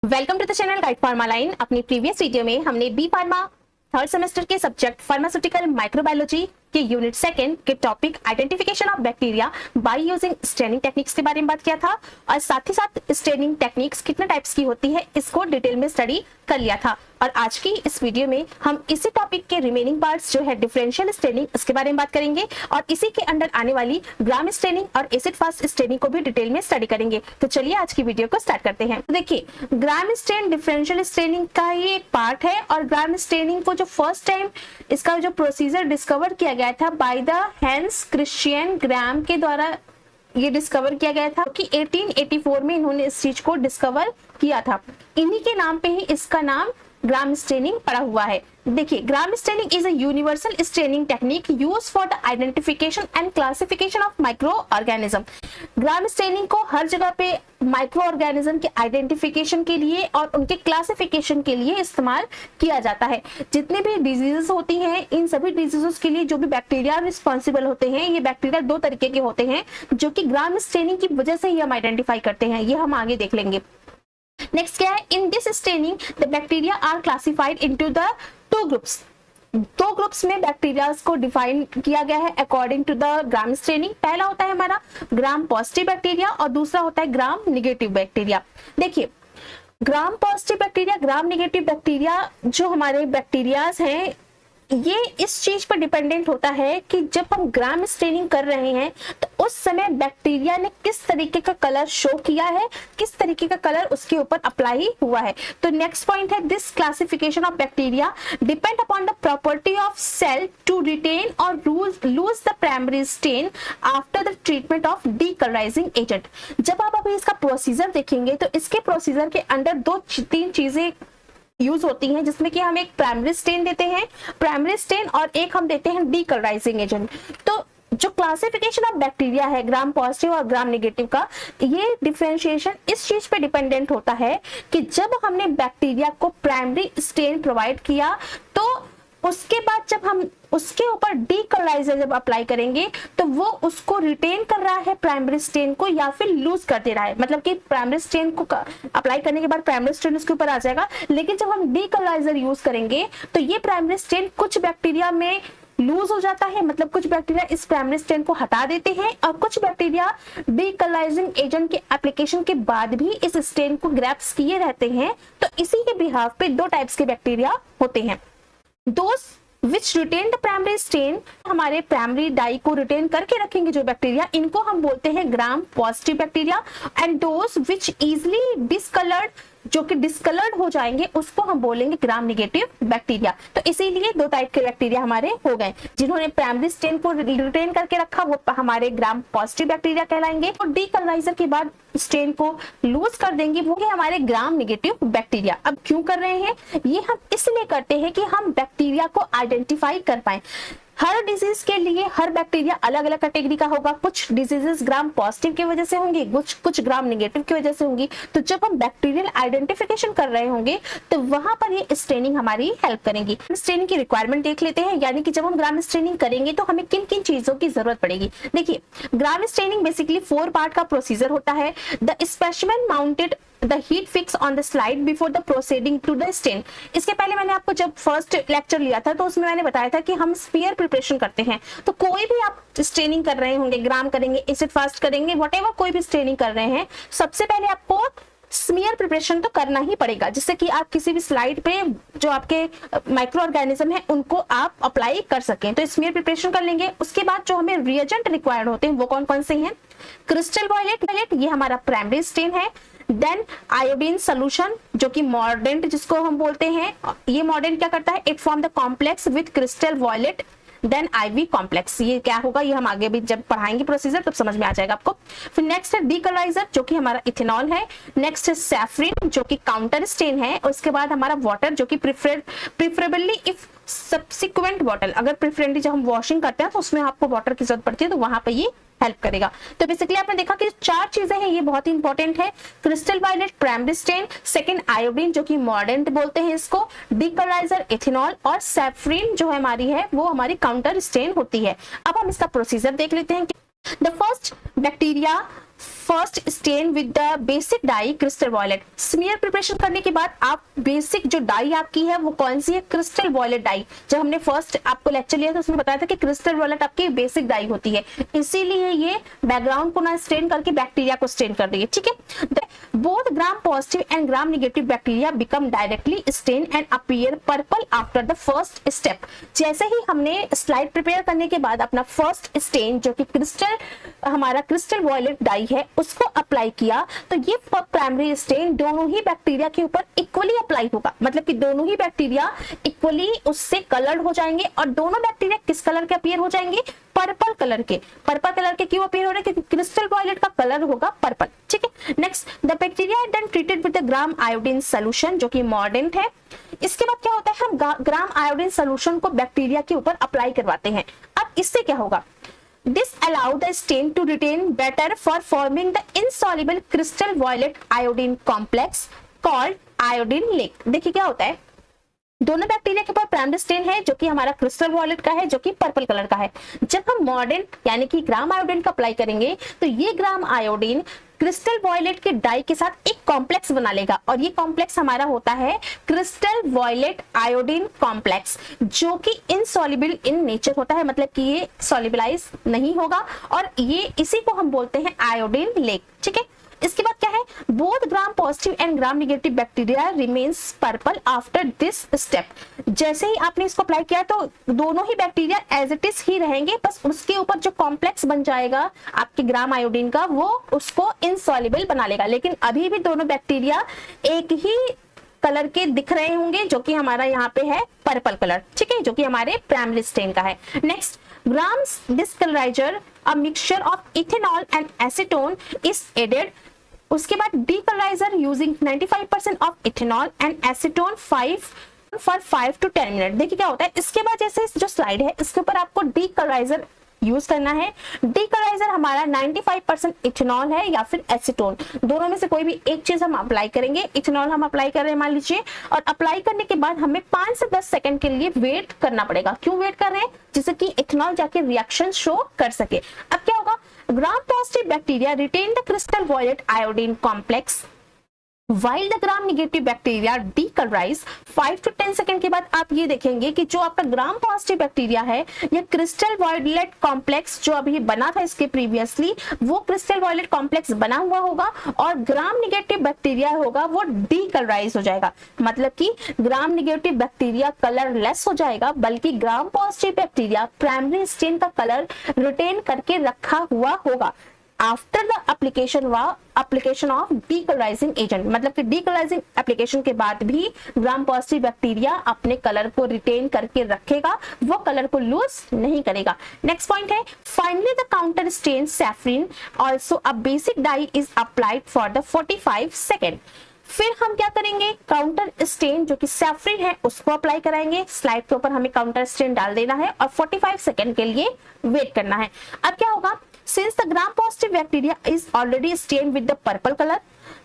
Welcome to the channel guide pharma line. अपनी previous video में हमने बी फार्मा थर्ड सेमेस्टर के subject pharmaceutical microbiology के unit second के topic identification of bacteria by using staining techniques के बारे में बात किया था और साथ ही साथ स्टेनिंग टेक्निक्स कितने टाइप्स की होती है इसको डिटेल में स्टडी कर लिया था। और आज की इस वीडियो में हम इसी टॉपिक के रिमेनिंग पार्ट्स जो है डिफरेंशियल स्टेनिंग उसके बारे में बात करेंगे और इसी के अंडर आने वाली ग्राम स्टेनिंग और एसिड फास्ट स्टेनिंग को भी डिटेल में स्टडी करेंगे। तो चलिए आज की वीडियो को स्टार्ट करते हैं। देखिए, ग्राम स्टेन डिफरेंशियल स्टेनिंग का ये एक पार्ट है और ग्राम स्टेनिंग को जो फर्स्ट टाइम इसका जो प्रोसीजर डिस्कवर किया गया था बाय द हैंस क्रिश्चियन ग्राम के द्वारा ये डिस्कवर किया गया था कि 1884 में इन्होंने इस चीज को डिस्कवर किया था। इन्हीं के नाम पे ही इसका नाम ग्राम स्टेनिंग पड़ा हुआ है। देखिए, ग्राम staining is a universal staining technique used for the identification and classification of microorganism. Gram staining को हर जगह पे माइक्रो ऑर्गेनिज्म के आइडेंटिफिकेशन के लिए और उनके क्लासिफिकेशन के लिए इस्तेमाल किया जाता है। जितने भी डिजीजेस होती हैं, इन सभी डिजीजेस के लिए जो भी बैक्टीरिया रिस्पॉन्सिबल होते हैं, ये बैक्टीरिया दो तरीके के होते हैं जो कि ग्राम स्टेनिंग की वजह से ही हम आइडेंटिफाई करते हैं। ये हम आगे देख लेंगे। नेक्स्ट क्या है, in this staining the bacteria are classified into the two groups. दो ग्रुप्स में बैक्टीरिया को डिफाइन किया गया है according to the Gram staining. पहला होता है हमारा ग्राम पॉजिटिव बैक्टीरिया और दूसरा होता है ग्राम नेगेटिव बैक्टीरिया। देखिए, gram positive bacteria, gram negative bacteria जो हमारे बैक्टीरियाज हैं, ये इस चीज पर डिपेंडेंट होता है कि जब हम ग्राम स्टेनिंग कर रहे हैं तो उस समय बैक्टीरिया ने किस तरीके का कलर शो किया है, किस तरीके का कलर उसके ऊपर अप्लाई हुआ है। तो नेक्स्ट पॉइंट है, this classification of bacteria depend upon the property of cell to retain or lose the primary stain after the treatment of decolorizing agent. जब आप अभी इसका प्रोसीजर देखेंगे तो इसके प्रोसीजर के अंदर दो तीन चीजें यूज होती हैं, जिसमें कि हम एक प्राइमरी स्टेन देते हैं, प्राइमरी स्टेन, और एक हम देते हैं डीकलराइजिंग एजेंट। तो जो क्लासिफिकेशन ऑफ बैक्टीरिया है ग्राम पॉजिटिव और ग्राम नेगेटिव का, ये डिफरेंशिएशन इस चीज पे डिपेंडेंट होता है कि जब हमने बैक्टीरिया को प्राइमरी स्टेन प्रोवाइड किया तो उसके बाद जब हम उसके ऊपर डीकलराइजर जब अप्लाई करेंगे तो वो उसको रिटेन कर रहा है प्राइमरी स्टेन को या फिर लूज कर दे रहा है। मतलब कि प्राइमरी स्टेन को अप्लाई करने के बाद प्राइमरी स्टेन उसके ऊपर आ जाएगा, लेकिन जब हम डीकलराइजर यूज करेंगे तो ये प्राइमरी स्टेन कुछ बैक्टीरिया में लूज हो जाता है। मतलब कुछ बैक्टीरिया इस प्राइमरी स्टेन को हटा देते हैं और कुछ बैक्टीरिया डीकलराइजिंग एजेंट के एप्लीकेशन के बाद भी इस स्टेन को ग्रैप्स किए रहते हैं। तो इसी के बिहाफ पे दो टाइप्स के बैक्टीरिया होते हैं। Those which retain the primary stain, हमारे प्राइमरी डाई को रिटेन करके रखेंगे जो बैक्टीरिया, इनको हम बोलते हैं ग्राम positive bacteria. And those which easily discoloured, जो कि डिसकलर्ड हो जाएंगे, उसको हम बोलेंगे ग्राम नेगेटिव बैक्टीरिया। तो इसीलिए दो टाइप के बैक्टीरिया हमारे हो गए। जिन्होंने प्राइमरी स्टेन को रिटेन करके रखा वो हमारे ग्राम पॉजिटिव बैक्टीरिया कहलाएंगे, और डीकलराइजर के बाद स्टेन को लूज कर देंगे वो है हमारे ग्राम नेगेटिव बैक्टीरिया। अब क्यों कर रहे हैं ये? हम इसलिए करते हैं कि हम बैक्टीरिया को आइडेंटिफाई कर पाए। हर डिजीज के लिए हर बैक्टीरिया अलग अलग कैटेगरी का होगा। कुछ डिजीजेस ग्राम पॉजिटिव की वजह से होंगी, कुछ ग्राम नेगेटिव की वजह से होंगी। तो जब हम बैक्टीरियल आइडेंटिफिकेशन कर रहे होंगे तो वहां पर ये स्टेनिंग हमारी हेल्प करेंगी। स्टेनिंग की रिक्वायरमेंट देख लेते हैं, यानी कि जब हम ग्राम स्टेनिंग करेंगे तो हमें किन किन चीजों की जरूरत पड़ेगी। देखिए, ग्राम स्टेनिंग बेसिकली 4 पार्ट का प्रोसीजर होता है। The specimen mounted the heat fix on the slide before the proceeding to the stain. इसके पहले मैंने आपको जब फर्स्ट लेक्चर लिया था तो उसमें मैंने बताया था कि हम स्पीयर प्रिपरेशन करते हैं। तो कोई भी आप स्टेनिंग कर रहे होंगे, ग्राम करेंगे, एसिड फास्ट करेंगे, व्हाटएवर कोई भी स्टेनिंग कर रहे हैं, सबसे पहले आपको स्मीयर प्रिपरेशन तो करना ही पड़ेगा, जिससे कि आप किसी भी स्लाइड पे जो आपके माइक्रो ऑर्गेनिज्म है उनको आप अप्लाई कर सकें। तो स्मीयर प्रिपरेशन कर लेंगे। उसके बाद जो हमें रिएजेंट रिक्वायर्ड होते हैं वो कौन कौन से हैं? क्रिस्टल वॉयलेट, ये हमारा प्राइमरी स्टेन है। देन आयोडीन सोल्यूशन जो कि मॉर्डेंट जिसको हम बोलते हैं, ये मॉर्डेंट क्या करता है? It form the complex with crystal violet. Then IV complex, ये क्या होगा ये हम आगे भी जब पढ़ाएंगे प्रोसीजर तब समझ में आ जाएगा आपको। फिर नेक्स्ट है डीकलराइजर जो कि हमारा इथेनॉल है। नेक्स्ट है सैफरिन जो कि काउंटर स्टेन है। उसके बाद हमारा वाटर जो कि प्रिफरेबली इफ सब्सिक्वेंट बॉटल, अगर प्रेफरेंटली जब हम वॉशिंग करते हैं तो उसमें आपको वाटर की जरूरत पड़ती है तो वहां पे ये हेल्प करेगा। तो बेसिकली आपने देखा कि 4 चीजें हैं, ये बहुत ही इंपॉर्टेंट है। Crystal violet primary stain, second iodine जो कि मॉर्डेंट बोलते हैं इसको, डीकलराइजर इथेनॉल, और सैफरिन जो हमारी है वो हमारी काउंटर स्टेन होती है। अब हम इसका प्रोसीजर देख लेते हैं। The first bacteria first stain with the basic dye crystal violet. Smear preparation करने के बाद आप बेसिक जो डाई आपकी है वो कौन सी है, क्रिस्टल वॉयलेट डाई। जब हमने फर्स्ट आपको लेक्चर लिया था उसमें बताया था कि क्रिस्टल वॉयलेट आपकी बेसिक डाई होती है, इसीलिए ये बैकग्राउंड को ना स्टेन करके बैक्टीरिया को स्टेन कर देगी, ठीक है। Both gram positive and gram negative bacteria become directly stain and appear purple after the first step. जैसे ही हमने स्लाइड प्रिपेयर करने के बाद अपना फर्स्ट स्टेन जो कि क्रिस्टल हमारा क्रिस्टल वॉयलेट डाई है उसको अप्लाई किया, तो ये प्राइमरी स्टेन दोनों ही बैक्टीरिया के ऊपर इक्वली अप्लाई होगा, मतलब कि दोनों ही बैक्टीरिया इक्वली उससे कलर्ड हो जाएंगे और दोनों बैक्टीरिया किस कलर के अपीयर हो जाएंगे, पर्पल कलर के। पर्पल कलर के क्यों अपीयर हो रहे हैं, क्योंकि क्रिस्टल वॉयलेट का कलर होगा पर्पल, ठीक है। Next, the bacteria is then treated with the gram iodine solution जो कि मॉर्डेंट है। इसके बाद क्या होता है, हम ग्राम आयोडीन सॉल्यूशन को बैक्टीरिया के ऊपर अप्लाई करवाते हैं। अब इससे क्या होगा, This allow the stain to retain better for forming the insoluble crystal violet iodine complex called iodine lake। देखिए क्या होता है, दोनों बैक्टीरिया के पास प्राइमरी स्टेन है जो कि हमारा क्रिस्टल वॉयलेट का है जो कि पर्पल कलर का है। जब हम मॉडर्न यानी कि ग्राम आयोडीन का अप्लाई करेंगे तो ये ग्राम आयोडीन क्रिस्टल वॉयलेट के डाई के साथ एक कॉम्प्लेक्स बना लेगा और ये कॉम्प्लेक्स हमारा होता है क्रिस्टल वॉयलेट आयोडीन कॉम्प्लेक्स जो कि इनसॉल्युबल इन नेचर होता है, मतलब कि ये सॉल्युबलाइज नहीं होगा और ये इसी को हम बोलते हैं आयोडीन लेक, ठीक है। इसके बाद क्या है, both gram positive and gram negative bacteria remains purple after this step. जैसे ही आपने इसको अप्लाई किया तो दोनों ही बैक्टीरिया एज इट इज ही रहेंगे, बस उसके ऊपर जो कॉम्प्लेक्स बन जाएगा आपके ग्राम आयोडीन का वो उसको इनसॉल्युबल बना लेगा, लेकिन अभी भी दोनों बैक्टीरिया एक ही कलर के दिख रहे होंगे जो कि हमारा यहाँ पे है पर्पल कलर, ठीक है, जो कि हमारे प्राइमरी स्टेन का है। Next, grams decolouriser a mixture of ethanol and acetone is added. उसके बाद decolouriser using 95% of ethanol and acetone 5 for 5 to 10 minute. देखिए क्या होता है, इसके बाद जैसे जो स्लाइड है इसके ऊपर आपको डीकलराइजर यूज करना है। डीकलराइजर हमारा 95% इथेनॉल है या फिर एसीटोन, दोनों में से कोई भी एक चीज हम अप्लाई करेंगे। इथेनॉल हम अप्लाई कर रहे हैं मान लीजिए, और अप्लाई करने के बाद हमें 5 से 10 सेकंड के लिए वेट करना पड़ेगा। क्यों वेट कर रहे हैं, जिससे कि इथेनॉल जाके रिएक्शन शो कर सके। अब क्या होगा, ग्राम positive bacteria retain the crystal violet iodine complex while the gram negative bacteria decolorize। 5 to 10 second के बाद आप ये देखेंगे कि जो आपका ग्राम पॉजिटिव बैक्टीरिया है ये क्रिस्टल वॉयलेट कॉम्प्लेक्स जो अभी बना था इसके प्रीवियसली वो क्रिस्टल वॉयलेट कॉम्प्लेक्स बना हुआ होगा और ग्राम नेगेटिव बैक्टीरिया होगा वो डीकलराइज हो जाएगा, मतलब कि ग्राम नेगेटिव बैक्टीरिया कलरलेस हो जाएगा, बल्कि ग्राम पॉजिटिव बैक्टीरिया प्राइमरी स्टेन का कलर रिटेन करके रखा हुआ होगा after the application of decolorizing agent. मतलब कि डीकलराइजिंग एप्लीकेशन के बाद भी ग्राम पॉजिटिव बैक्टीरिया अपने कलर को रिटेन करके रखेगा, वो कलर को लूज नहीं करेगा। नेक्स्ट पॉइंट है, finally the counter stand saffron also a basic dye is applied for the 45 second. फिर हम क्या करेंगे, काउंटर स्टेन जो कि सैफरिन है उसको अप्लाई कराएंगे। स्लाइड के ऊपर हमें काउंटर स्टेन डाल देना है और 45 सेकेंड के लिए वेट करना है। अब क्या होगा, since the gram positive bacteria is already stained with the purple color,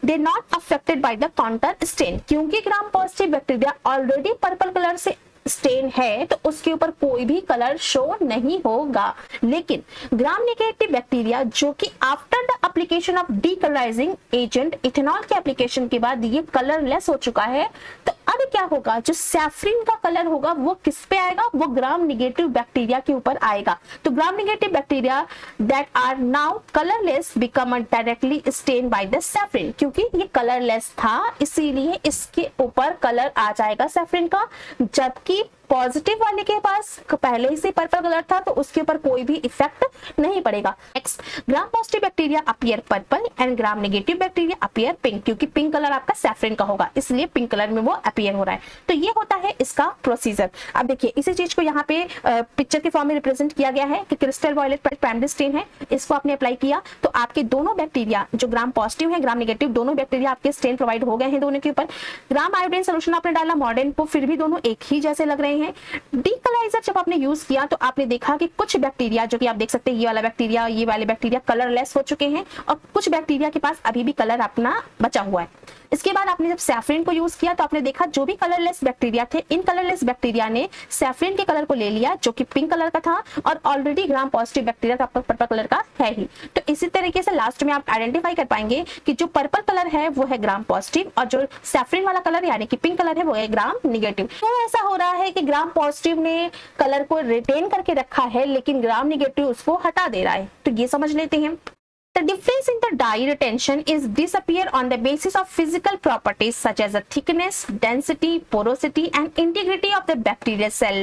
they not affected by the counter stain। क्योंकि ग्राम positive bacteria already purple colour से स्टेन है तो उसके ऊपर कोई भी कलर शो नहीं होगा, लेकिन ग्राम नेगेटिव बैक्टीरिया जो कि after the application of decolorizing agent ethanol के एप्लीकेशन के बाद ये कलरलेस हो चुका है, तो अब क्या होगा, जो सैफरिन का कलर होगा वो किस पे आएगा, वो ग्राम नेगेटिव बैक्टीरिया के ऊपर आएगा। तो ग्राम negative bacteria that are now colourless become directly stand by the saffron. क्योंकि ये कलरलेस था इसीलिए इसके ऊपर कलर आ जाएगा सैफरिन का, जबकि पॉजिटिव वाले के पास पहले से पर्पल कलर था तो उसके ऊपर कोई भी इफेक्ट नहीं पड़ेगा। Next, gram positive bacteria appear purple and gram negative bacteria appear pink. क्योंकि पिंक कलर आपका सैफरिन का होगा इसलिए पिंक कलर में वो अपीयर हो रहा है। तो ये होता है इसका प्रोसीजर। अब देखिए इसी चीज को यहाँ पे पिक्चर के फॉर्म में रिप्रेजेंट किया गया है कि क्रिस्टल वॉयलेट प्राइमरी स्टेन है, इसको आपने अप्लाई किया तो आपके दोनों बैक्टीरिया जो ग्राम पॉजिटिव है ग्राम नेगेटिव दोनों बैक्टीरिया आपके स्टेन प्रोवाइड हो गए हैं दोनों के ऊपर। ग्राम आयोडीन सोल्यूशन आपने डाला मॉडर्न को, फिर भी दोनों एक ही जैसे लग रहे हैं, हैं। डीकलराइजर जब आपने यूज किया तो आपने देखा कि कुछ बैक्टीरिया, जो कि आप देख सकते हैं ये वाला बैक्टीरिया, ये वाले बैक्टीरिया कलरलेस हो चुके हैं और कुछ बैक्टीरिया के पास अभी भी कलर अपना बचा हुआ है। इसके बाद आपने जब सैफरिन को यूज किया तो आपने देखा जो भी कलरलेस बैक्टीरिया थे, इन कलरलेस बैक्टीरिया ने सैफरिन के कलर को ले लिया जो कि पिंक कलर का था और ऑलरेडी ग्राम पॉजिटिव बैक्टीरिया का पर्पल कलर का है ही। तो इसी तरीके से लास्ट में आप आइडेंटिफाई कर पाएंगे कि जो पर्पल कलर है वो है ग्राम पॉजिटिव और जो सैफरिन वाला कलर यानी कि पिंक कलर है वो है ग्राम निगेटिव। तो ऐसा हो रहा है कि ग्राम पॉजिटिव ने कलर को रिटेन करके रखा है लेकिन ग्राम निगेटिव उसको हटा दे रहा है। तो ये समझ लेते हैं। The difference in the dye retention is disappear on the basis of physical properties such as the thickness, density, porosity and integrity of the bacterial cell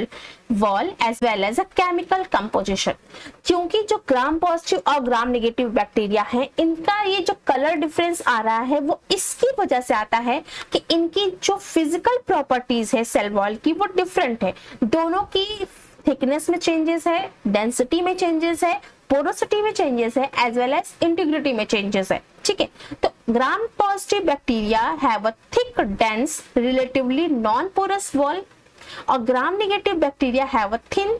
wall as well as a chemical composition। क्योंकि जो gram positive और gram negative bacteria हैं, इनका ये जो colour difference आ रहा है वो इसकी वजह से आता है कि इनकी जो फिजिकल प्रॉपर्टीज है सेल वॉल की वो डिफरेंट है। दोनों की थिकनेस में चेंजेस है, डेंसिटी में चेंजेस है, पोरोसिटी में चेंजेस है एज वेल एज इंटीग्रिटी में चेंजेस है। ठीक है, तो gram positive bacteria have a thick dense relatively non porous wall और gram negative bacteria have a thin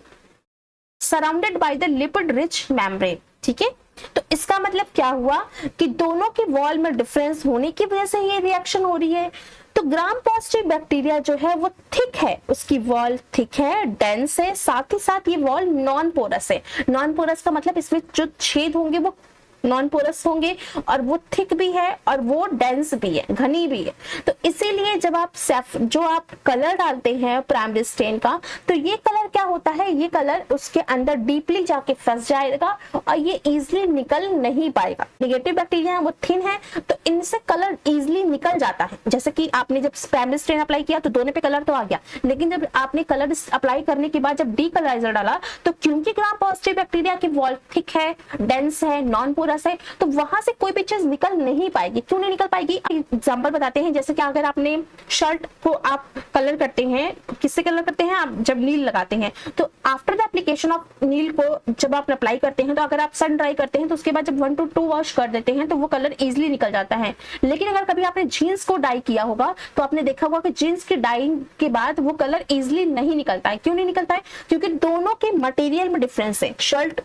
surrounded by the lipid rich membrane. ठीक है, तो इसका मतलब क्या हुआ कि दोनों की वॉल में डिफरेंस होने की वजह से ये रिएक्शन हो रही है। तो ग्राम पॉजिटिव बैक्टीरिया जो है वो थिक है, उसकी वॉल थिक है, डेंस है, साथ ही साथ ये वॉल नॉन पोरस है। नॉन पोरस का मतलब इसमें जो छेद होंगे वो नॉन पोरस होंगे और वो थिक भी है और वो डेंस भी है, घनी भी है। तो इसीलिए जब आप जो आप कलर डालते हैं प्राइमरी स्टेन का, तो ये कलर क्या होता है, ये कलर उसके अंदर डीपली जाके फंस जाएगा और ये इजिली निकल नहीं पाएगा। नेगेटिव बैक्टीरिया है वो थिन है तो इनसे कलर इजिली निकल जाता है। जैसे कि आपने जब प्राइमरी स्टेन अप्लाई किया तो दोनों पे कलर तो आ गया, लेकिन जब आपने कलर अप्लाई करने के बाद जब डीकलराइजर डाला तो क्योंकि ग्राम पॉजिटिव बैक्टीरिया की वॉल थिक है, डेंस है, नॉन पोरस है, तो वहां से कोई भी चीज निकल नहीं पाएगी। क्यों नहीं निकल पाएगी, एग्जांपल बताते हैं। जैसे कि अगर आपने शर्ट को आप कलर करते हैं, किससे कलर करते हैं आप, जब नील लगाते हैं तो आफ्टर द एप्लीकेशन ऑफ नील को जब आप अप्लाई करते हैं तो अगर आप सन ड्राई करते हैं तो उसके बाद जब 1 to 2 वॉश कर देते हैं तो वो कलर इजिली निकल जाता है। लेकिन अगर कभी आपने जीन्स को डाई किया होगा तो आपने देखा होगा कि जीन्स की डाइंग के बाद वो कलर इजिली नहीं निकलता है। क्यों नहीं निकलता है, क्योंकि दोनों के मटेरियल में डिफरेंस है। शर्ट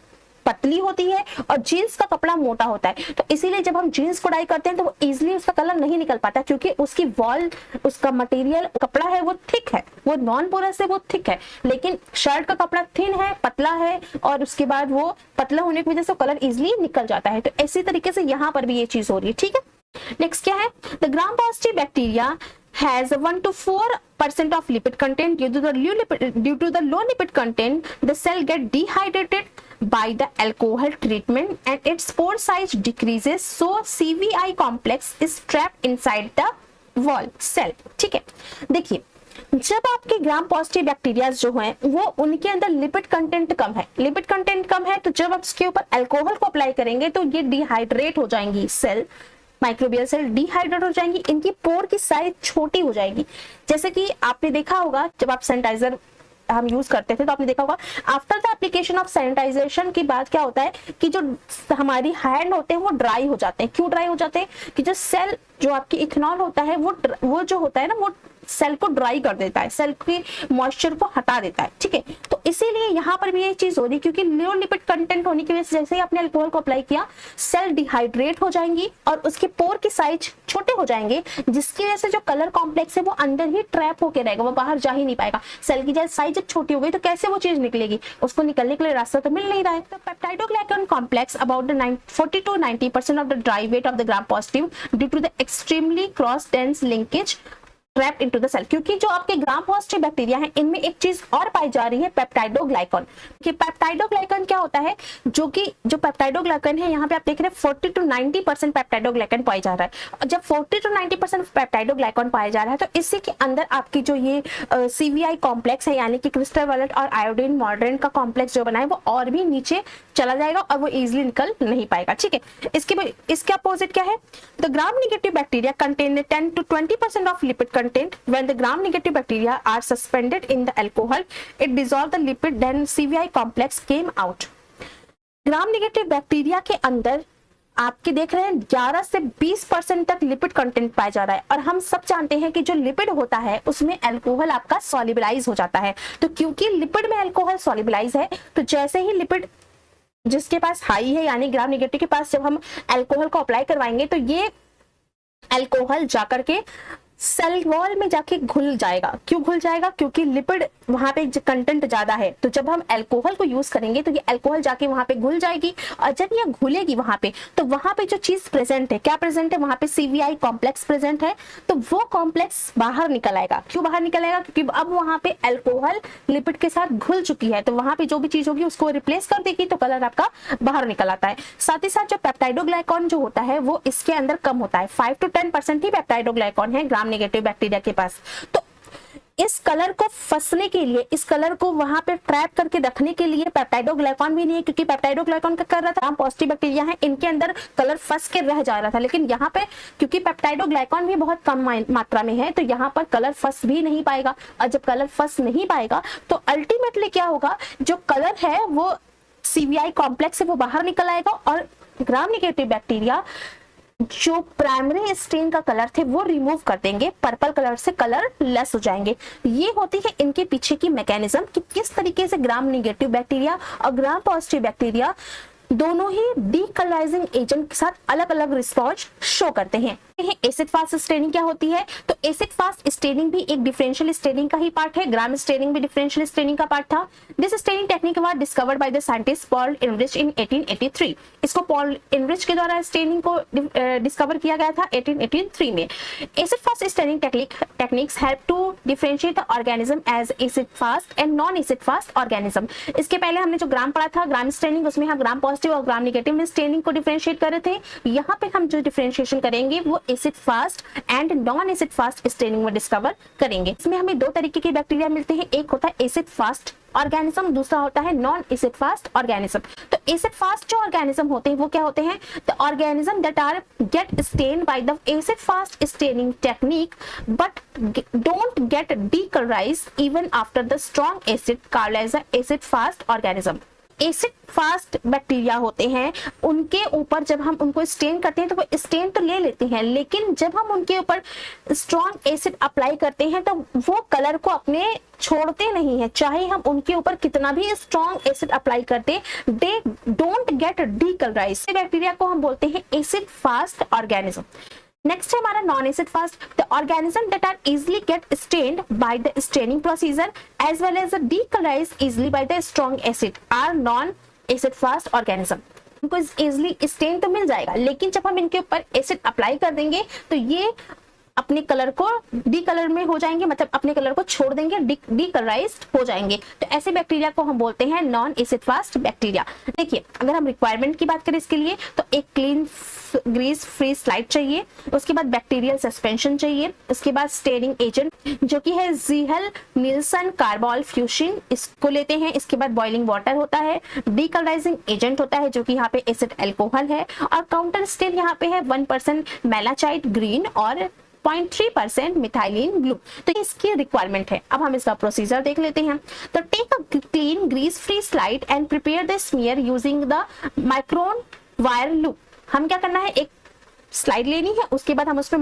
पतली होती है और जीन्स का कपड़ा मोटा होता है, तो इसीलिए जब हम जीन्स को डाई करते हैं तो वो इजीली उसका कलर नहीं निकल पाता क्योंकि उसकी वॉल, उसका मटेरियल कपड़ा है वो थिक है, वो नॉन पोरस है, वो थिक है। लेकिन शर्ट का कपड़ा थिन है, पतला है और उसके बाद वो पतला होने की वजह से कलर इजिली निकल जाता है। तो इसी तरीके से यहाँ पर भी ये चीज हो रही है। ठीक है, नेक्स्ट क्या है, the gram positive bacteria has a 1 to 4% of lipid content. Due to the low lipid content, the cell get dehydrated by the alcohol treatment and its pore size decreases, so CVI complex is trapped inside the wall cell. ठीक है, देखिए जब आपके ग्राम positive bacteria जो हैं वो उनके अंदर लिपिड कंटेंट कम है, लिपिड कंटेंट कम है, तो जब आप इसके ऊपर अल्कोहल को अप्लाई करेंगे तो ये डिहाइड्रेट हो जाएंगी सेल, माइक्रोबियल सेल डिहाइड्रेट हो जाएंगी, इनकी पोर की साइज छोटी हो जाएगी। जैसे कि आपने देखा होगा जब आप सैनिटाइजर हम यूज करते थे तो आपने देखा होगा after the application of sanitisation के बाद क्या होता है कि जो हमारी हैंड होते हैं वो ड्राई हो जाते हैं। क्यों ड्राई हो जाते हैं, कि जो सेल जो आपकी इथेनॉल होता है वो जो होता है ना वो सेल को ड्राई कर देता है, सेल के मॉइस्चर को हटा देता है। ठीक है, तो इसीलिए यहाँ पर भी ये चीज हो रही है क्योंकि लो लिपिड कंटेंट होने की वजह से जैसे ही आपने अल्कोहल को अप्लाई किया सेल डिहाइड्रेट हो जाएंगी और उसके पोर की साइज छोटे हो जाएंगे, जिसकी वजह से जो कलर कॉम्प्लेक्स है वो अंदर ही ट्रैप होकर रहेगा, वो बाहर जा ही नहीं पाएगा। सेल की साइज जब छोटी हो गई तो कैसे वो चीज निकलेगी, उसको निकलने के लिए रास्ता तो मिल नहीं रहा है। तो peptidoglycan complex about the 40 to 90% of the dry weight of the gram positive due to the extremely cross dense linkage trap into the cell. क्योंकि जो आपके ग्राम पॉजिटिव बैक्टीरिया हैं इनमें एक चीज और पाई जा रही है, पेप्टाइडोग्लाइकन। कि पेप्टाइडोग्लाइकन क्या होता है, जो पेप्टाइडोग्लाइकन है यहाँ पे आप देख रहे हैं 40 to 90% पेप्टाइडोग्लाइकन पाया जा रहा है। और जब 40 to 90% पेप्टाइडोग्लाइकन पाया जा रहा है तो इसी के अंदर आपकी जो ये CVI कॉम्प्लेक्स है यानी कि क्रिस्टल वायलेट और आयोडीन मॉडर्न का कॉम्प्लेक्स जो बना है वो और भी नीचे चला जाएगा और वो इजिली निकल नहीं पाएगा। ठीक है, इसके अपोजिट क्या है, the gram negative bacteria contain 10 to 20% of lipid content. When the gram negative bacteria are suspended in the alcohol, it dissolved the lipid, then CVI complex came out. Gram negative bacteria के अंदर आपके देख रहे हैं 11 से 20% तक lipid content पाया जा रहा है। और हम सब जानते हैं कि जो लिपिड होता है उसमें अल्कोहल आपका सॉल्युबलाइज हो जाता है। तो क्योंकि लिपिड में अल्कोहल सॉल्युबलाइज है, तो जैसे ही लिपिड जिसके पास हाई है यानी ग्राम नेगेटिव के पास जब हम अल्कोहल को अप्लाई करवाएंगे तो ये अल्कोहल जाकर के सेल वॉल में जाके घुल जाएगा। क्यों घुल जाएगा? क्योंकि लिपिड वहां पे कंटेंट ज्यादा है। तो जब हम अल्कोहल को यूज करेंगे तो ये अल्कोहल जाके वहां पे घुल जाएगी, और जब ये घुलेगी वहां पे तो वहां पे जो चीज प्रेजेंट है, क्या प्रेजेंट है? वहां पे CVI कॉम्प्लेक्स प्रेजेंट है। तो वो कॉम्प्लेक्स बाहर निकल आएगा। क्यों बाहर निकल आएगा? क्योंकि अब वहां पे अल्कोहल लिपिड के साथ घुल चुकी है, तो वहां पे जो भी चीज होगी उसको रिप्लेस कर देगी, तो कलर आपका बाहर निकल आता है। साथ ही साथ जो पेप्टाइडोग्लाइकॉन जो होता है वो इसके अंदर कम होता है, 5 to 10% ही पेप्टाइडोग्लाइकॉन है ग्राम नेगेटिव बैक्टीरिया के पास। तो इस कलर को फंसने के लिए, इस कलर को वहां पे ट्रैप करके रखने के लिए पेप्टाइडोग्लाइकॉन भी नहीं है, क्योंकि पेप्टाइडोग्लाइकॉन का कर रहा था पॉजिटिव बैक्टीरिया है, इनके अंदर कलर फंस के रह जा रहा था। लेकिन यहाँ पे क्योंकि पेप्टाइडोग्लाइकॉन भी बहुत कम मात्रा में है, तो यहाँ पर कलर फंस भी नहीं पाएगा। और जब कलर फंस नहीं पाएगा तो अल्टीमेटली क्या होगा, जो कलर है वो CVI कॉम्प्लेक्स से वो बाहर निकल आएगा, और ग्राम नेगेटिव बैक्टीरिया जो प्राइमरी स्टेन का कलर थे वो रिमूव कर देंगे, पर्पल कलर से कलर लेस हो जाएंगे। ये होती है इनके पीछे की मैकेनिज्म कि किस तरीके से ग्राम नेगेटिव बैक्टीरिया और ग्राम पॉजिटिव बैक्टीरिया दोनों ही डीकलराइजिंग एजेंट के साथ अलग अलग रिस्पॉन्स शो करते हैं। एसिड फास्ट स्टेनिंग क्या होती है? तो एसिड फास्ट स्टेनिंग भी एक डिफरेंशियल स्टेनिंग का ही पार्ट है। ग्राम स्टेनिंग भी डिफरेंशियल स्टेनिंग का पार्ट था। This staining technique was discovered by the scientist Paul Ehrlich in 1883। इसको पॉल इनरिच के द्वारा स्टेनिंग को डिस्कवर किया गया था 1883 में। Acid fast staining techniques help to differentiate the organism as acid fast and non acid fast organism. इसके पहले हमने जो ग्राम पढ़ा था ग्राम स्टेनिंग, उसमें हम ग्राम पॉजिटिव और ग्राम नेगेटिव में स्टेनिंग को डिफरेंशिएट कर रहे थे। यहाँ पे हम जो डिफरेंशिएशन करेंगे वो acid fast and non acid fast staining में डिस्कवर करेंगे। इसमें हमें दो तरीके के बैक्टीरिया मिलते हैं, एक होता है एसिड फास्ट ऑर्गेनिज्म, दूसरा होता है नॉन एसिड फास्ट ऑर्गेनिज्म। तो एसिड फास्ट जो ऑर्गेनिज्म होते हैं वो क्या होते हैं? The organism that are get stained by the acid fast staining technique but don't get decolourised even after the strong acid called as a acid fast organism. Acid fast bacteria होते हैं, उनके ऊपर जब हम उनको स्टेन करते हैं तो वो स्टेन तो ले लेते हैं, लेकिन जब हम उनके ऊपर स्ट्रॉन्ग एसिड अप्लाई करते हैं तो वो कलर को अपने छोड़ते नहीं है। चाहे हम उनके ऊपर कितना भी स्ट्रॉन्ग एसिड अप्लाई करते, they don't get decolourise. Bacteria को हम बोलते हैं एसिड फास्ट ऑर्गेनिज्म। नेक्स्ट है हमारा non acid fast, the organism that are easily get stained by the staining procedure as well as decolourise easily by the strong acid are non acid fast organism. इनको easily stand तो मिल जाएगा, लेकिन जब हम इनके ऊपर एसिड अप्लाई कर देंगे तो ये अपने कलर को डीकलर में हो जाएंगे, मतलब अपने कलर को छोड़ देंगे, डीकलराइज्ड हो जाएंगे। तो ऐसे बैक्टीरिया को हम बोलते हैं नॉन एसिड फास्ट बैक्टीरिया। देखिए, अगर हम रिक्वायरमेंट की बात करें इसके लिए तो एक क्लीन ग्रीस फ्री स्लाइड चाहिए, उसके बाद बैक्टीरियल सस्पेंशन चाहिए, उसके बाद स्टेनिंग एजेंट जो कि है ज़ीहल निल्सन कार्बोल फ्यूशिन, इसको लेते हैं। इसके बाद बॉइलिंग वाटर होता है, डीकलराइजिंग एजेंट होता है जो कि यहाँ पे एसिड अल्कोहल है, और काउंटर स्टेन यहाँ पे है 1% मेलाचाइट ग्रीन और 0.3% मिथाइलिन ब्लू। तो इसकी रिक्वायरमेंट है। अब हम इसका प्रोसीजर देख लेते हैं। तो take a clean Greece free slide and prepare the smear using the micron wire loop. हम क्या करना है, एक स्लाइड लेनी है, उसके बाद हम उसमें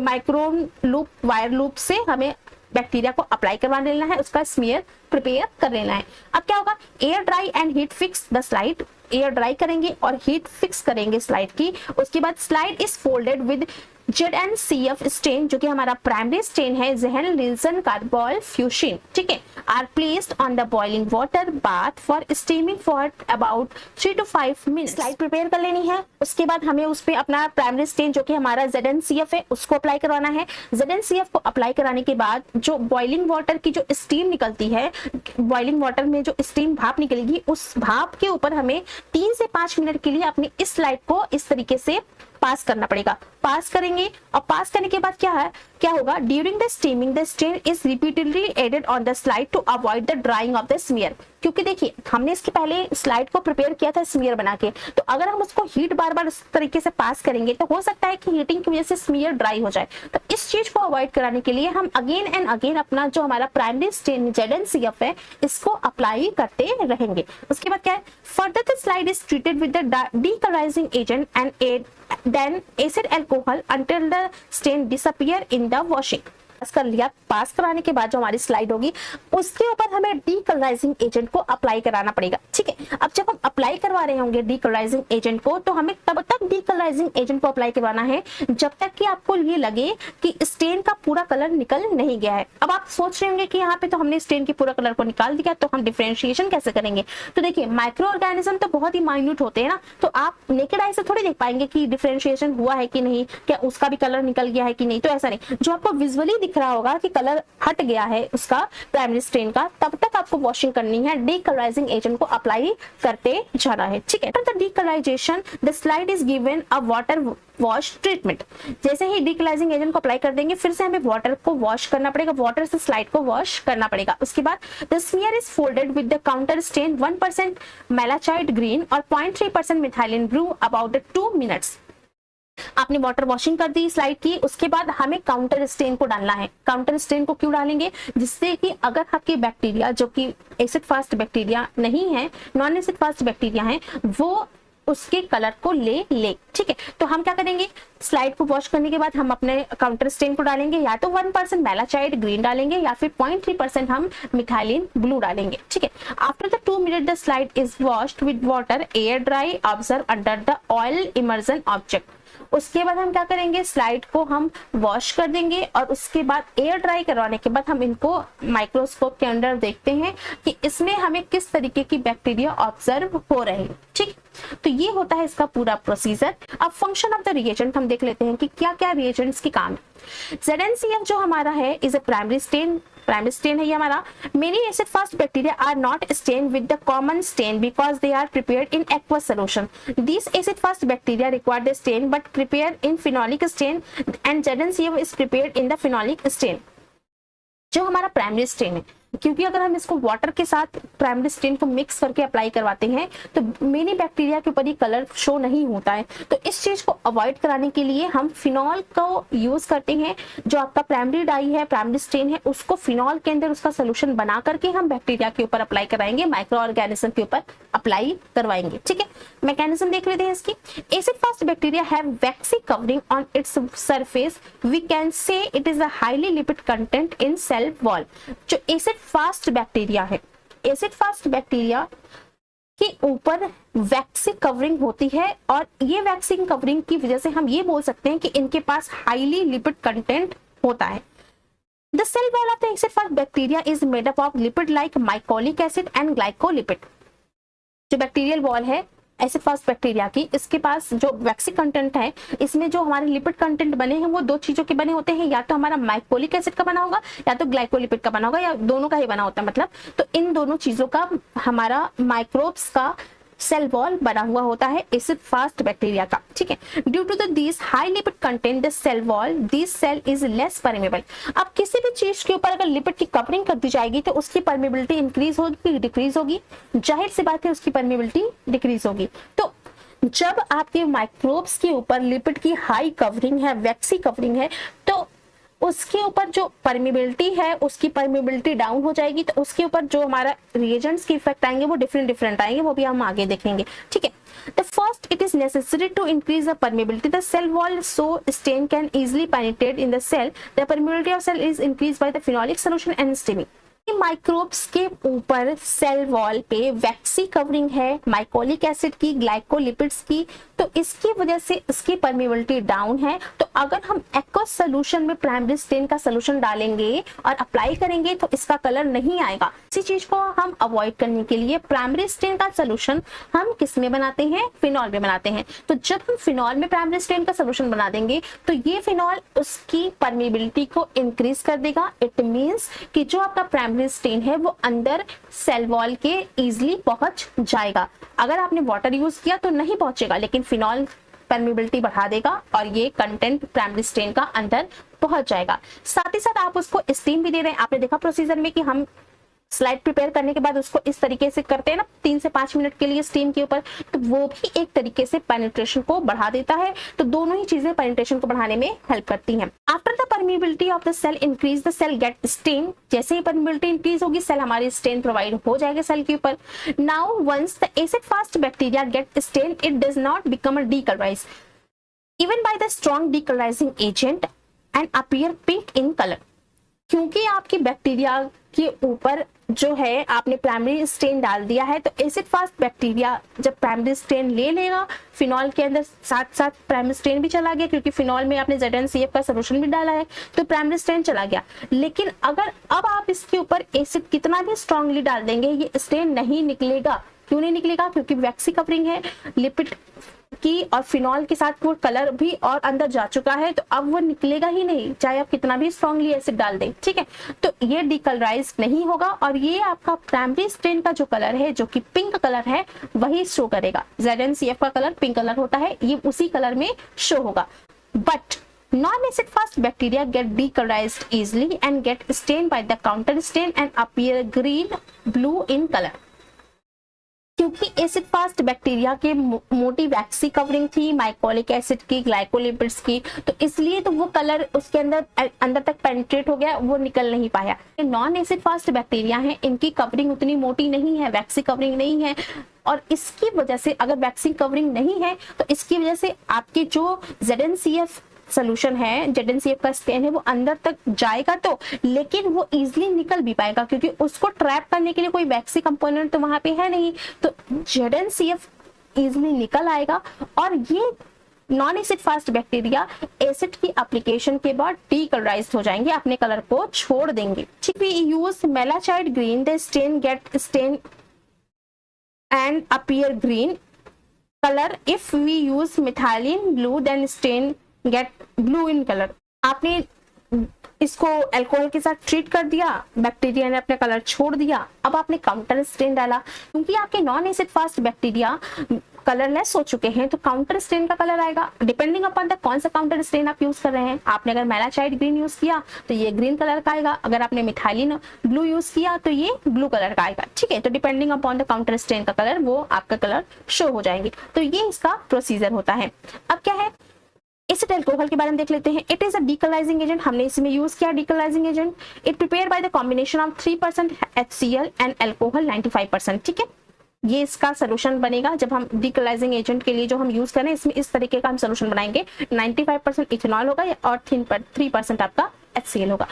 माइक्रोन लूप वायर लूप से हमें बैक्टीरिया को अप्लाई करवा लेना है, उसका स्मीयर प्रिपेयर कर लेना है। अब क्या होगा, air dry and heat fix the slide. Air dry करेंगे और हीट फिक्स करेंगे स्लाइड की। उसके बाद slide is folded with ZnCF stand जो कि हमारा प्राइमरी स्टेन है, ज़ीहल निल्सन कार्बोल फ्यूशिन, ठीक है, are placed on the boiling water bath for steaming for about 3 to 5 minutes. Slide prepare कर लेनी है। उसके बाद हमें उस पे अपना प्राइमरी स्टेन जो कि हमारा ZnCF है उसको अप्लाई करवाना है। ZnCF को अप्लाई कराने के बाद जो बॉइलिंग वाटर की जो स्टीम निकलती है, बॉइलिंग वाटर में जो स्टीम भाप निकलेगी, उस भाप के ऊपर हमें 3 से 5 मिनट के लिए अपनी इस स्लाइड को इस तरीके से पास करना पड़ेगा। पास करेंगे और पास करने के बाद क्या होगा, during the steaming the stain is repeatedly added on the slide to avoid the drying of the smear. क्योंकि देखिए हमने इसके पहले स्लाइड को प्रिपेयर किया था स्मीयर बना के, तो अगर हम उसको हीट बार बार इस तरीके से पास करेंगे तो हो सकता है कि हीटिंग की वजह से स्मीयर ड्राई हो जाए। तो इस चीज को अवॉइड कराने के लिए हम अगेन एंड अगेन अपना जो हमारा प्राइमरी स्टेन ZnCF है इसको अप्लाई करते रहेंगे। उसके बाद क्या है, further the slide is treated with the डीकलराइजिंग agent and then acid alcohol until the stain disappear in the washing। पास कर लिया, पास कराने के बाद जो हमारी स्लाइड होगी उसके ऊपर हमें डीकलराइजिंग एजेंट को अप्लाई कराना पड़ेगा। ठीक है, अब जब हम अप्लाई करवा रहे होंगे डीकलराइजिंग एजेंट को, तो हमें तब तक डीकलराइजिंग एजेंट को अप्लाई करवाना है जब तक कि आपको ये लगे कि स्टेन का पूरा कलर निकल नहीं गया है। अब आप सोच रहे होंगे कि यहाँ पे तो हमने स्टेन के पूरा कलर को निकाल दिया, तो हम डिफरेंशिएशन कैसे करेंगे। तो देखिए माइक्रो ऑर्गेनिज्म तो बहुत ही माइन्यूट होते हैं ना, तो आप नेकेड आई से थोड़ी देख पाएंगे कि डिफरेंशिएशन हुआ है कि नहीं, क्या उसका भी कलर निकल गया है कि नहीं। तो ऐसा नहीं, जो आपको विजुअली दिख रहा होगा कि कलर हट गया है उसका प्राइमरी स्टेन का, तब तक आपको वॉशिंग करनी है, डीकलराइजिंग एजेंट को अप्लाई करते जाना है। ठीक है, after the decolourisation the slide is given a water wash treatment. जैसे ही डीकलराइजिंग एजेंट को अप्लाई कर देंगे, फिर से हमें वाटर को वॉश करना पड़ेगा, वाटर से स्लाइड को वॉश करना पड़ेगा। उसके बाद the smear is folded with the counter stain 1% malachite green और 0.3% मिथाइलिन ब्लू अबाउट 2 मिनट्स। आपने वाटर वॉशिंग कर दी स्लाइड की, उसके बाद हमें काउंटर स्टेन को डालना है। काउंटर स्टेन को क्यों डालेंगे, जिससे कि अगर आपके बैक्टीरिया जो कि एसिड फास्ट बैक्टीरिया नहीं है, नॉन एसिड फास्ट बैक्टीरिया है, वो उसके कलर को ले। ठीक है, तो हम क्या करेंगे, स्लाइड को वॉश करने के बाद हम अपने काउंटर स्टेन को डालेंगे, या तो 1% मेलाचाइट ग्रीन डालेंगे या फिर 0.3% हम मिथाइलिन ब्लू डालेंगे। ठीक है, after the 2 minute the slide is washed with water air dry observe under the oil immersion object. उसके बाद हम क्या करेंगे, स्लाइड को हम वॉश कर देंगे और उसके बाद एयर ड्राई करवाने के बाद हम इनको माइक्रोस्कोप के अंदर देखते हैं कि इसमें हमें किस तरीके की बैक्टीरिया ऑब्जर्व हो रहे हैं। ठीक, तो ये होता है इसका पूरा प्रोसीजर। अब फंक्शन ऑफ द रिएजेंट हम देख लेते हैं कि क्या क्या रिएजेंट्स की काम है। ZnCF जो हमारा है इज ए प्राइमरी स्टेन है ये हमारा। Many acid fast bacteria are not stand with the common stand because they are prepared in aqueous solution. This acid fast bacteria require the stain but prepare in phenolic stain and ZnCF is prepared in the phenolic stand. जो हमारा primary stand है, क्योंकि अगर हम इसको water के साथ primary stand को मिक्स करके अप्लाई करवाते हैं तो मेनी बैक्टीरिया के ऊपर ही कलर शो नहीं होता है। तो इस चीज को अवॉइड कराने के लिए हम फिनॉल को यूज करते हैं। जो आपका प्राइमरी डाई है, प्राइमरी स्टेन है, उसको फिनॉल के अंदर उसका सोल्यूशन बना करके हम बैक्टीरिया के ऊपर अप्लाई कराएंगे, माइक्रो ऑर्गेनिज्म के ऊपर अप्लाई करवाएंगे। ठीक है, मैकेनिज्म देख लेते हैं इसकी। Acid fast bacteria have vaccine covering on its surface, we can say it is a highly lipid content in cell wall. जो एसिड फास्ट बैक्टीरिया है, एसिड फास्ट बैक्टीरिया के ऊपर वैक्सी कवरिंग होती है और ये वैक्सीन कवरिंग की वजह से हम ये बोल सकते हैं कि इनके पास हाईली लिपिड कंटेंट होता है। The cell wall of the acid fast bacteria is made up of lipid like mycolic acid and glycolipid। जो बैक्टीरियल वॉल है एसिड फास्ट बैक्टीरिया की, इसके पास जो वैक्सी कंटेंट है, इसमें जो हमारे लिपिड कंटेंट बने हैं वो 2 चीजों के बने होते हैं, या तो हमारा माइकोलिक एसिड का बना होगा या तो ग्लाइकोलिपिड का बना होगा, या दोनों का ही बना होता है मतलब। तो इन दोनों चीजों का हमारा माइक्रोब्स का सेल वॉल बना हुआ होता है एसिड फास्ट बैक्टीरिया का। ठीक है, due to this high lipid content the cell wall this cell is less permeable. अब किसी भी चीज के ऊपर अगर लिपिड की कवरिंग कर दी जाएगी तो उसकी परमेबिलिटी इंक्रीज होगी डिक्रीज होगी, जाहिर सी बात है उसकी परमेबिलिटी डिक्रीज होगी। तो जब आपके माइक्रोब्स के ऊपर लिपिड की हाई कवरिंग है, वैक्सी कवरिंग है, तो उसके ऊपर जो परमेबिलिटी है उसकी परमेबिलिटी डाउन हो जाएगी, तो उसके ऊपर जो हमारा रिएजेंट्स के इफेक्ट आएंगे वो डिफरेंट आएंगे, वो भी हम आगे देखेंगे। ठीक है, the first it is necessary to increase the permeability the cell wall so stain can easily penetrate in the cell। the permeability of cell is increased by the phenolic solution and steaming। Microbes के ऊपर cell wall पे वैक्सी covering है, mycolic acid की, glycolipids की, तो इसकी वजह से इसकी परमेबिलिटी डाउन है। तो अगर हम एक्वस सोल्यूशन में प्राइमरी स्टेन का सोल्यूशन डालेंगे और अप्लाई करेंगे तो इसका कलर नहीं आएगा। इसी चीज को हम अवॉइड करने के लिए प्राइमरी स्टेन का सोल्यूशन हम किस में बनाते हैं, फिनॉल में बनाते हैं। तो जब हम फिनॉल में प्राइमरी स्टेन का सोल्यूशन बना देंगे तो ये फिनॉल उसकी परमेबिलिटी को इंक्रीज कर देगा। इट मींस कि जो आपका प्राइमरी स्टेन है वो अंदर सेल वॉल के इजीली पहुंच जाएगा। अगर आपने वाटर यूज किया तो नहीं पहुंचेगा, लेकिन फिनॉल परमिबिलिटी बढ़ा देगा और ये कंटेंट प्राइमरी स्टेन का अंदर पहुंच जाएगा। साथ ही साथ आप उसको स्टीम भी दे रहे हैं। आपने देखा प्रोसीजर में कि हम स्लाइड प्रिपेयर करने के बाद उसको इस तरीके से करते हैं ना 3 से 5 मिनट के लिए स्टीम के ऊपर, तो वो भी एक तरीके से पेनिट्रेशन को बढ़ा देता है। तो दोनों ही चीजें पेनिट्रेशन को बढ़ाने में हेल्प करती हैं। After the permeability of the cell increase, the cell gate stand. जैसे ही परमिबिलिटी इंक्रीज होगी सेल हमारी स्टेन प्रोवाइड हो जाएगा सेल के ऊपर। Now once the acid fast bacteria gate stand, it does not become a decolourise even by the strong डीकलराइजिंग agent and appear pink in colour. क्योंकि आपकी bacteria के ऊपर जो है आपने प्राइमरी स्टेन डाल दिया है, तो एसिड फास्ट बैक्टीरिया जब प्राइमरी स्टेन ले लेगा, फिनॉल के अंदर साथ साथ प्राइमरी स्टेन भी चला गया, क्योंकि फिनॉल में आपने ZnCF का सोल्यूशन भी डाला है तो प्राइमरी स्टेन चला गया। लेकिन अगर अब आप इसके ऊपर एसिड कितना भी स्ट्रांगली डाल देंगे, ये स्टेन नहीं निकलेगा। क्यों नहीं निकलेगा? क्योंकि वैक्सी कवरिंग है लिपिड की और फिनॉल के साथ वो कलर भी और अंदर जा चुका है, तो अब वो निकलेगा ही नहीं, चाहे आप कितना भी स्ट्रांगली एसिड डाल दें। ठीक है, तो ये डीकलराइज नहीं होगा और ये आपका प्राइमरी स्टेन का जो कलर है, जो कि पिंक कलर है, वही शो करेगा। ZnCF का कलर पिंक कलर होता है, ये उसी कलर में शो होगा। But non-acid fast bacteria get decolorized easily and get stained by the counter stain and appear green, blue in color। क्योंकि एसिड फास्ट बैक्टीरिया के मोटी वैक्सी कवरिंग थी माइकोलिक एसिड की, ग्लाइकोलिपिड्स की, तो इसलिए तो वो कलर उसके अंदर तक पेनिट्रेट हो गया, वो निकल नहीं पाया। नॉन एसिड फास्ट बैक्टीरिया हैं, इनकी कवरिंग उतनी मोटी नहीं है, वैक्सी कवरिंग नहीं है, और इसकी वजह से अगर वैक्सी कवरिंग नहीं है तो इसकी वजह से आपके जो ZnCF सोल्यूशन है, ZnCF का स्टेन है, वो अंदर तक जाएगा तो, लेकिन वो इजीली निकल भी पाएगा क्योंकि उसको ट्रैप करने के लिए कोई वैक्सी कंपोनेंट तो वहां पे है नहीं, तो ZnCF इजीली निकल आएगा और ये non acid fast bacteria acid की एप्लीकेशन के बाद डीकलराइज्ड हो जाएंगे, अपने कलर को छोड़ देंगे। ठीक, we use malachite green, the stain get stain and appear green colour. If we use methylene blue then stain get blue in colour. आपने इसको अल्कोहल के साथ ट्रीट कर दिया, बैक्टीरिया ने अपना कलर छोड़ दिया, अब आपने काउंटर स्टेन डाला। क्योंकि आपके non acid fast bacteria colourless हो चुके हैं, तो काउंटर स्टेन का कलर आएगा डिपेंडिंग अपॉन द कौन सा काउंटर स्टेन आप यूज कर रहे हैं। आपने अगर मेलाचाइड ग्रीन यूज किया तो ये ग्रीन कलर का आएगा, अगर आपने मिथाइलिन ब्लू यूज किया तो ये ब्लू कलर का आएगा। ठीक है, तो depending upon the counter stain का कलर वो आपका कलर शो हो जाएंगे। तो ये इसका प्रोसीजर होता है। अब क्या है, एसिड अल्कोहल के बारे में देख लेते हैं। इट इज अ डीकलराइजिंग एजेंट, हमने इसमें यूज किया डीकलराइजिंग agent. It prepare by the combination of 3% HCl and alcohol 95%। ठीक है, ये इसका सोल्यूशन बनेगा जब हम डीकलराइजिंग एजेंट के लिए जो हम यूज करें, इसमें इस तरीके का हम सोल्यूशन बनाएंगे। 95% इथेनॉल होगा और 3% आपका HCl होगा।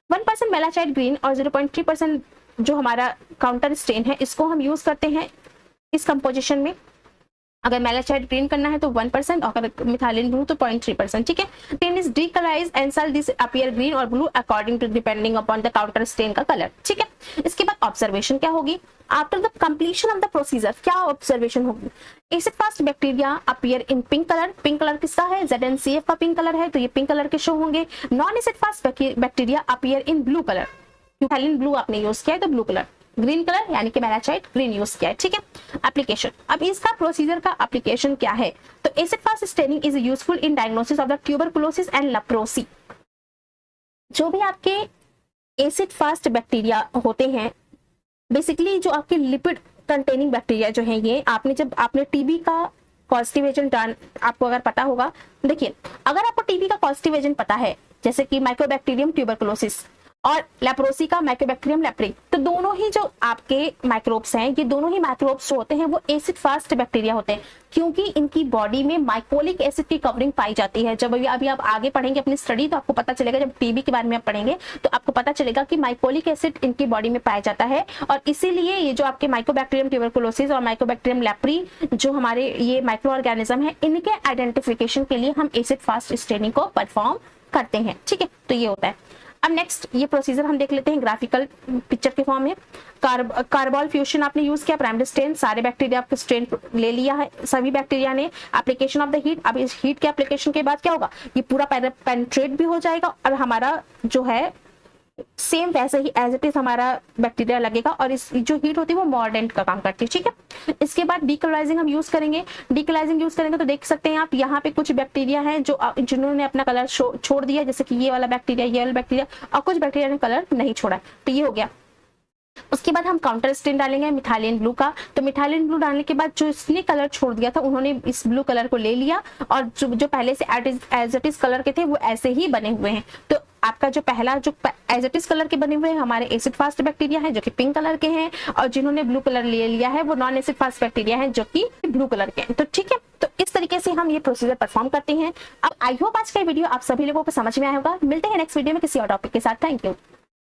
1% मेलाचाइड ग्रीन और 0.3% जो हमारा काउंटर स्टेन है, इसको हम यूज करते हैं इस कंपोजिशन में। अगर मेलाचाइड ग्रीन करना है तो 1% और अगर मिथाइलिन ब्लू तो 0.3%। ठीक है, stain is decolourise and cell this appear green और blue according to depending upon the counter stain का कलर। ठीक है, इसके बाद ऑब्जर्वेशन क्या होगी after the completion of the procedure, क्या ऑब्जर्वेशन होगी। Acid fast bacteria appear in pink colour. Pink colour किसका है? ZnCF का पिंक कलर है, तो ये पिंक कलर के शो होंगे। Non acid fast bacteria appear in blue colour, methylene blue आपने यूज किया है तो ब्लू कलर। ग्रीन कलर यानी कि मेलाचाइड ग्रीन यूज किया है। ठीक है, एप्लीकेशन। अब इसका प्रोसीजर का एप्लीकेशन क्या है, तो acid fast staining is useful in diagnosis of the tuberculosis and leprosy. जो भी आपके एसिड फास्ट बैक्टीरिया होते हैं, बेसिकली जो आपके लिपिड कंटेनिंग बैक्टीरिया जो है, ये जब आपने टीबी का पॉजिटिव एजेंट आपको अगर पता होगा, देखिए अगर आपको टीबी का पॉजिटिव एजेंट पता है, जैसे कि माइक्रोबैक्टीरियम ट्यूबरकुलोसिस और लेप्रोसी का माइक्रोबैक्टीरियम लेप्री, तो दोनों ही जो आपके माइक्रोब्स हैं, ये दोनों ही माइक्रोब्स जो होते हैं वो एसिड फास्ट बैक्टीरिया होते हैं, क्योंकि इनकी बॉडी में माइकोलिक एसिड की कवरिंग पाई जाती है। जब अभी आप आगे पढ़ेंगे अपनी स्टडी तो आपको पता चलेगा, जब टीबी के बारे में आप पढ़ेंगे तो आपको पता चलेगा कि माइकोलिक एसिड इनकी बॉडी में पाया जाता है, और इसीलिए ये जो आपके माइक्रोबैक्टीरियम ट्यूबरकुलोसिस और माइक्रोबैक्टीरियम लेप्री जो हमारे ये माइक्रो ऑर्गेनिज्म है, इनके आइडेंटिफिकेशन के लिए हम एसिड फास्ट स्टेनिंग को परफॉर्म करते हैं। ठीक है, तो ये होता है। अब नेक्स्ट ये प्रोसीजर हम देख लेते हैं ग्राफिकल पिक्चर के फॉर्म में। कार्बोल फ्यूजन आपने यूज किया, प्राइमरी स्टेन, सारे बैक्टीरिया आपके स्टेन ले लिया है सभी बैक्टीरिया ने। एप्लीकेशन ऑफ द हीट, अब इस हीट के एप्लीकेशन के बाद क्या होगा, ये पूरा पेनिट्रेट भी हो जाएगा और हमारा जो है सेम वैसे ही एज इट इज हमारा बैक्टीरिया लगेगा और इस जो हीट होती है वो मॉर्डेंट का काम करती है, ठीक है। इसके बाद डीकलराइजिंग हम यूज करेंगे। डीकलराइजिंग यूज करेंगे तो देख सकते हैं आप यहाँ पे कुछ बैक्टीरिया हैं जो जिन्होंने अपना कलर छोड़ दिया, जैसे कि ये वाला बैक्टीरिया, ये वाला बैक्टीरिया, और कुछ बैक्टीरिया ने कलर नहीं छोड़ा, तो ये हो गया। उसके बाद हम काउंटर स्टेन डालेंगे मिथाइलिन ब्लू का। तो मिथाइलिन ब्लू डालने के बाद जो इसने कलर छोड़ दिया था उन्होंने इस ब्लू कलर को ले लिया और जो पहले से एज इट इज कलर के थे वो ऐसे ही बने हुए हैं। तो आपका जो पहला जो एज इट इज कलर के बने हुए हैं हमारे एसिड फास्ट बैक्टीरिया हैं जो कि पिंक कलर के हैं, और जिन्होंने ब्लू कलर ले लिया है वो नॉन एसिड फास्ट बैक्टीरिया हैं जो कि ब्लू कलर के हैं। तो ठीक है, तो इस तरीके से हम ये प्रोसीजर परफॉर्म करते हैं। अब आई होप आज का वीडियो आप सभी लोगों को समझ में आया होगा। मिलते हैं नेक्स्ट वीडियो में किसी और टॉपिक के साथ। Thank you.